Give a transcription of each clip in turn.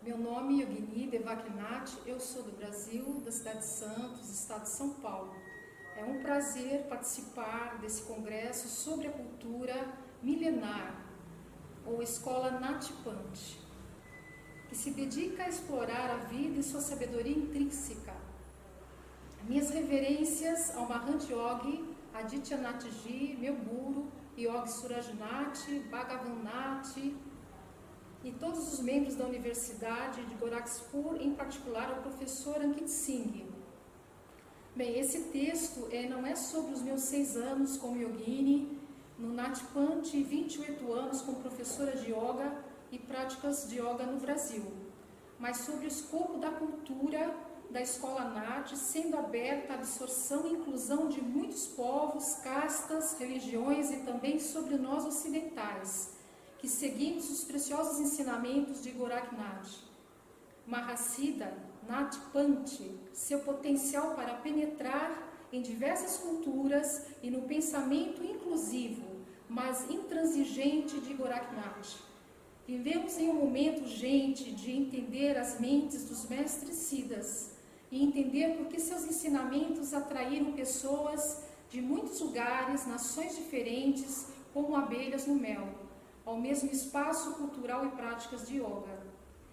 Meu nome é Yogini Devakinath, eu sou do Brasil, da cidade de Santos, estado de São Paulo. É um prazer participar desse congresso sobre a cultura milenar, ou Escola Natipante, que se dedica a explorar a vida e sua sabedoria intrínseca. Minhas reverências ao Mahant Yogi, Adityanath Ji, meu guru, Yogi Surajnath, Bhagavan Nath, e todos os membros da Universidade de Gorakhpur, em particular ao professor Ankit Singh. Bem, esse texto não é sobre os meus 6 anos como yogini, no Natipante e 28 anos como professora de yoga e práticas de yoga no Brasil, mas sobre o escopo da cultura da Escola Nat, sendo aberta à absorção e inclusão de muitos povos, castas, religiões e também sobre nós ocidentais, que seguimos os preciosos ensinamentos de Goraknath. Mahasiddha Natipante, seu potencial para penetrar em diversas culturas e no pensamento inclusivo, mas intransigente de Goraknath. Vivemos em um momento urgente de entender as mentes dos mestres siddhas e entender por que seus ensinamentos atraíram pessoas de muitos lugares, nações diferentes, como abelhas no mel, ao mesmo espaço cultural e práticas de yoga.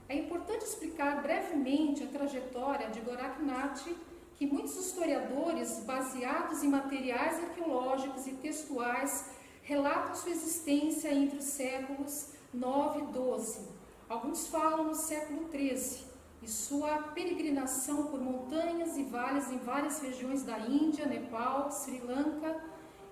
É importante explicar brevemente a trajetória de Goraknath, que muitos historiadores, baseados em materiais arqueológicos e textuais, relatam sua existência entre os séculos 9 e 12. Alguns falam no século 13, e sua peregrinação por montanhas e vales em várias regiões da Índia, Nepal, Sri Lanka,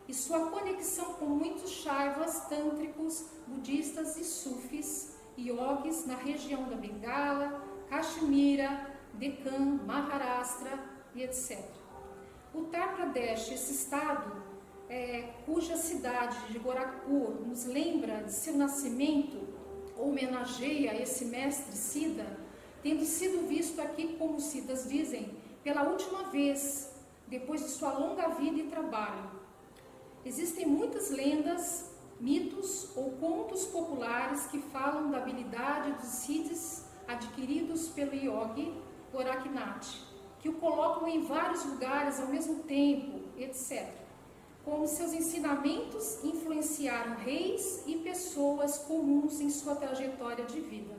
e sua conexão com muitos shaivas, tântricos, budistas e sufis, yogis na região da Bengala, Caxemira, Deccan, Maharashtra e etc. Uttar Pradesh, esse estado, cuja cidade de Gorakhpur nos lembra de seu nascimento, homenageia esse mestre Siddha, tendo sido visto aqui, como os Siddhas dizem, pela última vez, depois de sua longa vida e trabalho. Existem muitas lendas, mitos ou contos populares que falam da habilidade dos siddhis adquiridos pelo yogi Goraknath, que o colocam em vários lugares ao mesmo tempo, etc. Como seus ensinamentos influenciaram reis e pessoas comuns em sua trajetória de vida.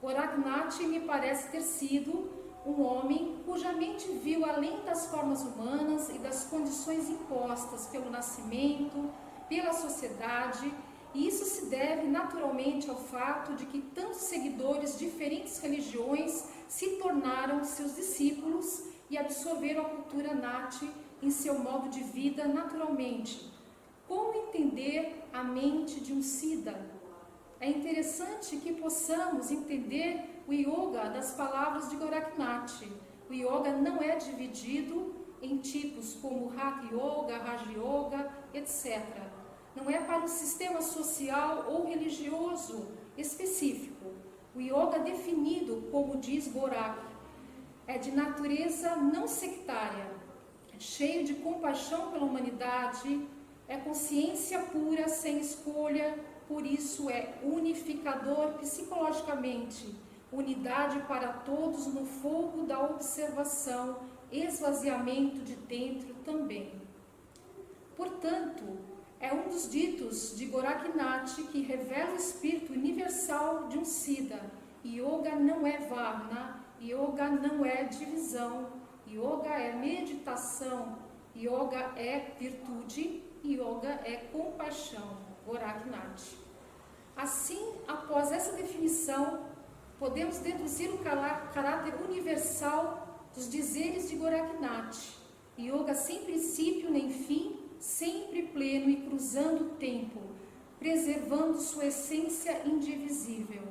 Goraknath me parece ter sido um homem cuja mente viu além das formas humanas e das condições impostas pelo nascimento, pela sociedade, e isso se deve naturalmente ao fato de que tantos seguidores de diferentes religiões se tornaram seus discípulos e absorveram a cultura Nat em seu modo de vida naturalmente. Como entender a mente de um Siddha? É interessante que possamos entender o yoga das palavras de Goraknath. O yoga não é dividido em tipos como Hatha Yoga, Raja Yoga, etc. Não é para um sistema social ou religioso específico. O yoga definido, como diz Gorak, é de natureza não sectária, cheio de compaixão pela humanidade, é consciência pura, sem escolha, por isso é unificador psicologicamente, unidade para todos no fogo da observação, esvaziamento de dentro também. Portanto, é um dos ditos de Goraknath que revela o espírito universal de um Siddha. Yoga não é Varna, Yoga não é divisão, Yoga é meditação, Yoga é virtude, Yoga é compaixão. Goraknath. Assim, após essa definição, podemos deduzir o caráter universal dos dizeres de Goraknath. Yoga sem princípio nem fim, sempre pleno e cruzando o tempo, preservando sua essência indivisível.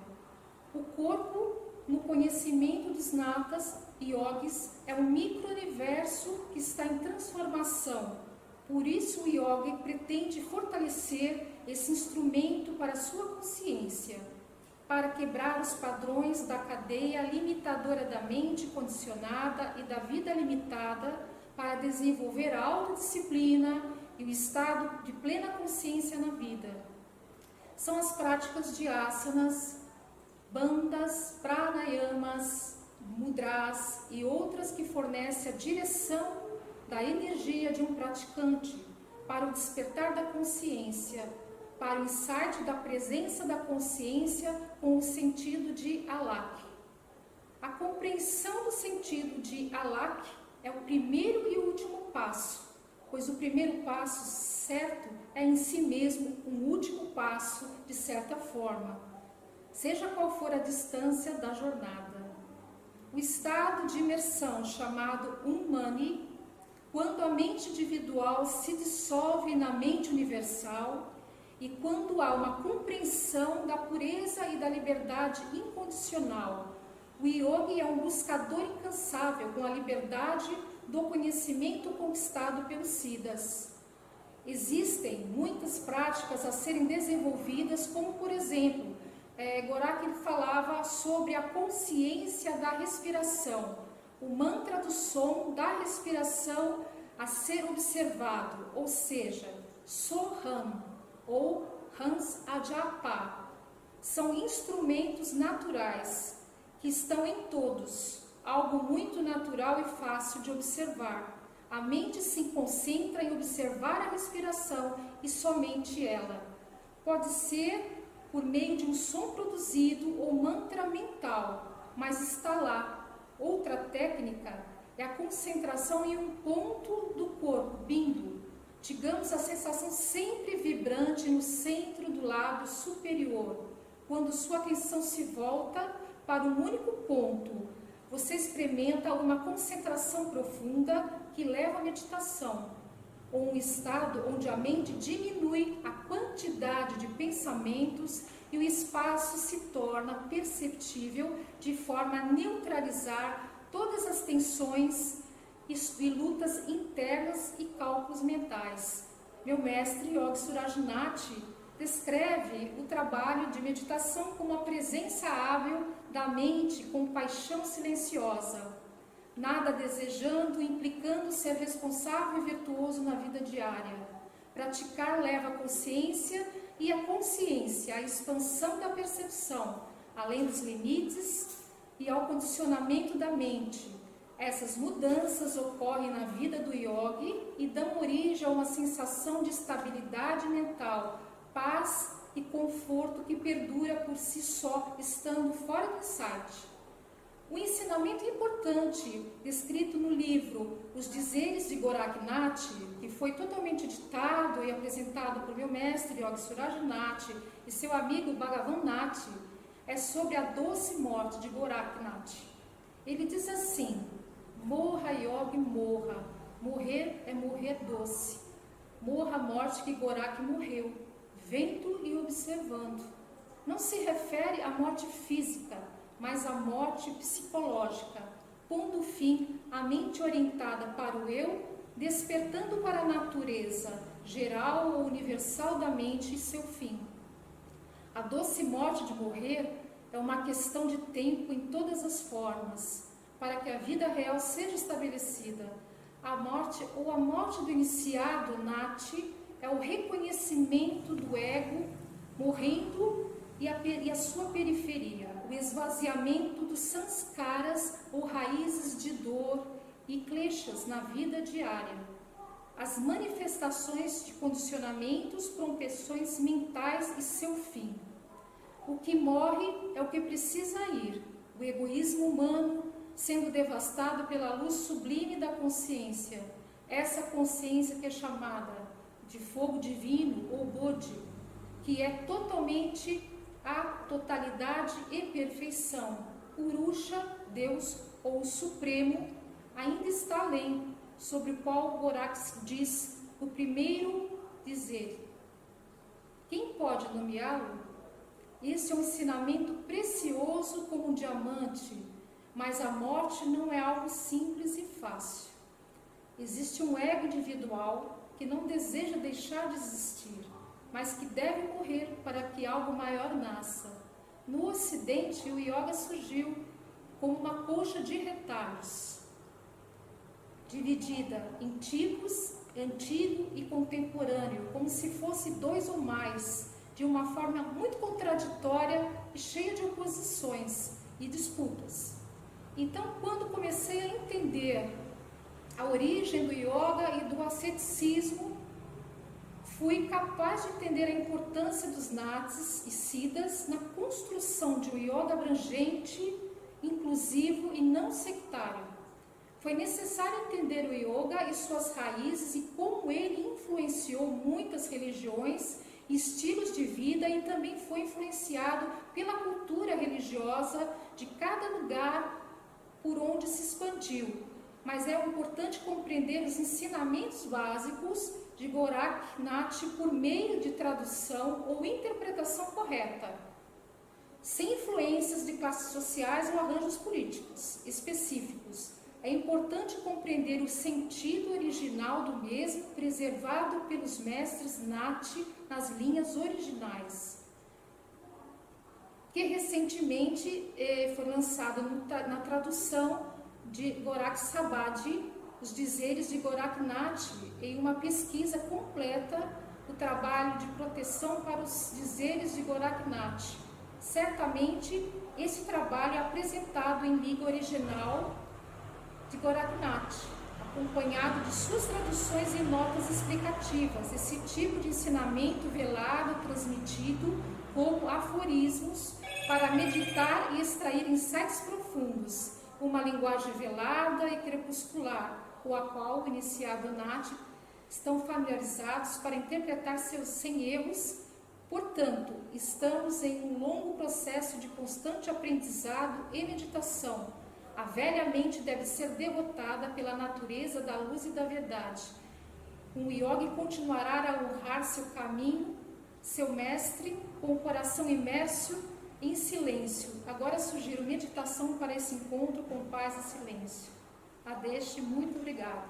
O corpo, no conhecimento dos natas yogis, é um micro-universo que está em transformação. Por isso o yoga pretende fortalecer esse instrumento para a sua consciência, para quebrar os padrões da cadeia limitadora da mente condicionada e da vida limitada, para desenvolver a autodisciplina e o estado de plena consciência na vida. São as práticas de asanas, bandas, pranayamas, mudras e outras que fornecem a direção da energia de um praticante para o despertar da consciência, para o insight da presença da consciência com o sentido de alak. A compreensão do sentido de alak é o primeiro e último passo, pois o primeiro passo certo é em si mesmo um último passo, de certa forma, seja qual for a distância da jornada. O estado de imersão chamado Ummani, quando a mente individual se dissolve na mente universal e quando há uma compreensão da pureza e da liberdade incondicional. O yogi é um buscador incansável com a liberdade do conhecimento conquistado pelos Siddhas. Existem muitas práticas a serem desenvolvidas, como por exemplo, Gorakh falava sobre a consciência da respiração, o mantra do som da respiração a ser observado, ou seja, Soham ou Hans Ajapa, são instrumentos naturais que estão em todos, algo muito natural e fácil de observar. A mente se concentra em observar a respiração e somente ela. Pode ser por meio de um som produzido ou mantra mental, mas está lá. Outra técnica é a concentração em um ponto do corpo, bindu. Digamos a sensação sempre vibrante no centro do lábio superior. Quando sua atenção se volta para um único ponto, você experimenta uma concentração profunda que leva à meditação, ou um estado onde a mente diminui a quantidade de pensamentos e o espaço se torna perceptível de forma a neutralizar todas as tensões e lutas internas e cálculos mentais. Meu mestre Yogi Surajnath descreve o trabalho de meditação como a presença hábil da mente com paixão silenciosa, nada desejando, implicando ser responsável e virtuoso na vida diária. Praticar leva a consciência e a consciência à expansão da percepção, além dos limites e ao condicionamento da mente. Essas mudanças ocorrem na vida do yogi e dão origem a uma sensação de estabilidade mental, paz e conforto que perdura por si só, estando fora do insight. Um ensinamento importante, descrito no livro Os Dizeres de Goraknath, que foi totalmente ditado e apresentado por meu mestre Yogi Surajnath e seu amigo Bhagavan Nath, é sobre a doce morte de Goraknath. Ele diz assim: morra, Yogi, morra. Morrer é morrer doce. Morra a morte que Gorakh morreu, vendo e observando. Não se refere à morte física, mas à morte psicológica, pondo fim à mente orientada para o eu, despertando para a natureza geral ou universal da mente e seu fim. A doce morte de morrer é uma questão de tempo em todas as formas, para que a vida real seja estabelecida. A morte ou a morte do iniciado Nati é o reconhecimento do ego morrendo e a sua periferia, o esvaziamento dos sanskaras ou raízes de dor e kleshas na vida diária. As manifestações de condicionamentos, proteções mentais e seu fim. O que morre é o que precisa ir, o egoísmo humano sendo devastado pela luz sublime da consciência. Essa consciência que é chamada de fogo divino ou Bodhi, que é totalmente a totalidade e perfeição. Purusha, Deus ou o Supremo, ainda está além, sobre o qual Gorakh diz o primeiro dizer. Quem pode nomeá-lo? Esse é um ensinamento precioso como um diamante, mas a morte não é algo simples e fácil. Existe um ego individual que não deseja deixar de existir, mas que deve morrer para que algo maior nasça. No Ocidente, o yoga surgiu como uma colcha de retalhos, dividida em tipos, antigo e contemporâneo, como se fosse dois ou mais, de uma forma muito contraditória e cheia de oposições e disputas. Então, quando comecei a entender a origem do yoga e do asceticismo, fui capaz de entender a importância dos nadis e siddhas na construção de um yoga abrangente, inclusivo e não sectário. Foi necessário entender o yoga e suas raízes e como ele influenciou muitas religiões e estilos de vida, e também foi influenciado pela cultura religiosa de cada lugar por onde se expandiu. Mas é importante compreender os ensinamentos básicos de Goraknath por meio de tradução ou interpretação correta, sem influências de classes sociais ou arranjos políticos específicos. É importante compreender o sentido original do mesmo, preservado pelos mestres Nath nas linhas originais, que recentemente foi lançado na tradução de Gorakh Sabhadi, os dizeres de Goraknath, em uma pesquisa completa do trabalho de proteção para os dizeres de Goraknath. Certamente, esse trabalho é apresentado em língua original de Goraknath, acompanhado de suas traduções e notas explicativas. Esse tipo de ensinamento velado transmitido como aforismos para meditar e extrair insights profundos, uma linguagem velada e crepuscular, com a qual o iniciado Nath estão familiarizados para interpretar seus sem erros. Portanto, estamos em um longo processo de constante aprendizado e meditação. A velha mente deve ser derrotada pela natureza da luz e da verdade. Um yogi continuará a honrar seu caminho, seu mestre, com o coração imerso em silêncio. Agora sugiro meditação para esse encontro com paz e silêncio. Adeste, muito obrigada.